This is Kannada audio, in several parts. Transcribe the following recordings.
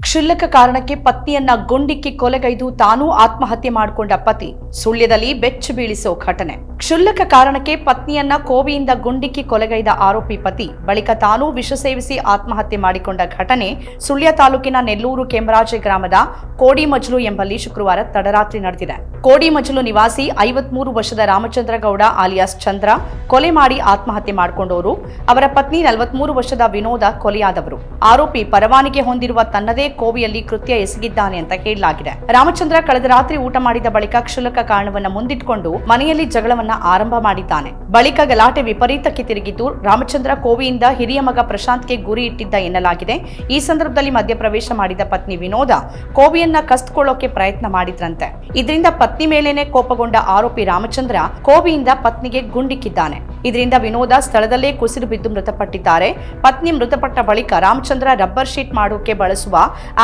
ಕ್ಷುಲ್ಲಕ ಕಾರಣಕ್ಕೆ ಪತ್ನಿಯನ್ನ ಗುಂಡಿಕ್ಕಿ ಕೊಲೆಗೈದು ತಾನೂ ಆತ್ಮಹತ್ಯೆ ಮಾಡಿಕೊಂಡ ಪತಿ. ಸುಳ್ಯದಲ್ಲಿ ಬೆಚ್ಚಿ ಬೀಳಿಸೋ ಘಟನೆ. ಕ್ಷುಲ್ಲಕ ಕಾರಣಕ್ಕೆ ಪತ್ನಿಯನ್ನ ಕೋವಿಯಿಂದ ಗುಂಡಿಕ್ಕಿ ಕೊಲೆಗೈದ ಆರೋಪಿ ಪತಿ ಬಳಿಕ ತಾನೂ ವಿಷ ಸೇವಿಸಿ ಆತ್ಮಹತ್ಯೆ ಮಾಡಿಕೊಂಡ ಘಟನೆ ಸುಳ್ಯ ತಾಲೂಕಿನ ನೆಲ್ಲೂರು ಕೆಂಬರಾಜೆ ಗ್ರಾಮದ ಕೋಡಿಮಜಲು ಎಂಬಲ್ಲಿ ಶುಕ್ರವಾರ ತಡರಾತ್ರಿ ನಡೆದಿದೆ. ಕೋಡಿಮಜಲು ನಿವಾಸಿ 53 ವರ್ಷದ ರಾಮಚಂದ್ರ ಗೌಡ ಆಲಿಯಾಸ್ ಚಂದ್ರ ಕೊಲೆ ಮಾಡಿ ಆತ್ಮಹತ್ಯೆ ಮಾಡಿಕೊಂಡವರು. ಅವರ ಪತ್ನಿ 43 ವರ್ಷದ ವಿನೋದ ಕೊಲೆಯಾದವರು. ಆರೋಪಿ ಪರವಾನಗಿ ಹೊಂದಿರುವ ತನ್ನದೇ ಕೋವಿಯಲ್ಲಿ ಕೃತ್ಯ ಎಸಗಿದ್ದಾನೆ ಅಂತ ಹೇಳಲಾಗಿದೆ. ರಾಮಚಂದ್ರ ಕಳೆದ ರಾತ್ರಿ ಊಟ ಮಾಡಿದ ಬಳಿಕ ಕ್ಷುಲ್ಲಕ ಕಾರಣವನ್ನ ಮುಂದಿಟ್ಟುಕೊಂಡು ಮನೆಯಲ್ಲಿ ಜಗಳವನ್ನ ಆರಂಭ ಮಾಡಿದ್ದಾನೆ. ಬಳಿಕ ಗಲಾಟೆ ವಿಪರೀತಕ್ಕೆ ತಿರುಗಿದ್ದು ರಾಮಚಂದ್ರ ಕೋವಿಯಿಂದ ಹಿರಿಯ ಮಗ ಪ್ರಶಾಂತ್ಗೆ ಗುರಿ ಇಟ್ಟಿದ್ದ ಎನ್ನಲಾಗಿದೆ. ಈ ಸಂದರ್ಭದಲ್ಲಿ ಮಧ್ಯಪ್ರವೇಶ ಮಾಡಿದ ಪತ್ನಿ ವಿನೋದ ಕೋವಿಯನ್ನ ಕಸ್ದುಕೊಳ್ಳೋಕೆ ಪ್ರಯತ್ನ ಮಾಡಿದ್ರಂತೆ. ಇದರಿಂದ ಪತ್ನಿ ಮೇಲೇನೆ ಕೋಪಗೊಂಡ ಆರೋಪಿ ರಾಮಚಂದ್ರ ಕೋವಿಯಿಂದ ಪತ್ನಿಗೆ ಗುಂಡಿಕ್ಕಿದ್ದಾನೆ. ಇದರಿಂದ ವಿನೋದ ಸ್ಥಳದಲ್ಲೇ ಕುಸಿದು ಬಿದ್ದು ಮೃತಪಟ್ಟಿದ್ದಾರೆ. ಪತ್ನಿ ಮೃತಪಟ್ಟ ಬಳಿಕ ರಾಮಚಂದ್ರ ರಬ್ಬರ್ ಶೀಟ್ ಮಾಡೋಕೆ ಬಳಸುವ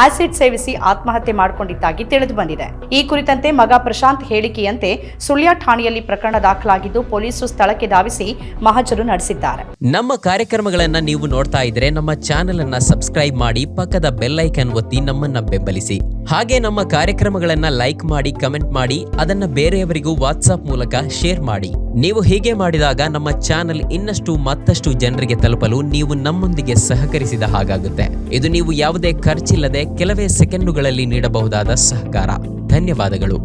ಆಸಿಡ್ ಸೇವಿಸಿ ಆತ್ಮಹತ್ಯೆ ಮಾಡಿಕೊಂಡಿದ್ದಾಗಿ ತಿಳಿದು ಬಂದಿದೆ. ಈ ಕುರಿತಂತೆ ಮಗ ಪ್ರಶಾಂತ್ ಹೇಳಿಕೆಯಂತೆ ಸುಳ್ಯ ಠಾಣೆಯಲ್ಲಿ ಪ್ರಕರಣ ದಾಖಲಾಗಿದ್ದು ಪೊಲೀಸರು ಸ್ಥಳಕ್ಕೆ ಧಾವಿಸಿ ಮಹಜರು ನಡೆಸಿದ್ದಾರೆ. ನಮ್ಮ ಕಾರ್ಯಕ್ರಮಗಳನ್ನ ನೀವು ನೋಡ್ತಾ ಇದ್ರೆ ನಮ್ಮ ಚಾನೆಲ್ ಅನ್ನ ಸಬ್ಸ್ಕ್ರೈಬ್ ಮಾಡಿ, ಪಕ್ಕದ ಬೆಲ್ ಐಕಾನ್ ಒತ್ತಿ ನಮ್ಮನ್ನ ಬೆಂಬಲಿಸಿ. ಹಾಗೆ ನಮ್ಮ ಕಾರ್ಯಕ್ರಮಗಳನ್ನ ಲೈಕ್ ಮಾಡಿ, ಕಮೆಂಟ್ ಮಾಡಿ, ಅದನ್ನ ಬೇರೆಯವರಿಗೂ ವಾಟ್ಸ್ಆಪ್ ಮೂಲಕ ಶೇರ್ ಮಾಡಿ. ನೀವು ಹೀಗೆ ಮಾಡಿದಾಗ ನಮ್ಮ ಚಾನೆಲ್ ಮತ್ತಷ್ಟು ಜನರಿಗೆ ತಲುಪಲು ನೀವು ನಮ್ಮೊಂದಿಗೆ ಸಹಕರಿಸಿದ ಹಾಗಾಗುತ್ತೆ. ಇದು ನೀವು ಯಾವುದೇ ಖರ್ಚಿಲ್ಲದೆ ಕೆಲವೇ ಸೆಕೆಂಡುಗಳಲ್ಲಿ ನೀಡಬಹುದಾದ ಸಹಕಾರ. ಧನ್ಯವಾದಗಳು.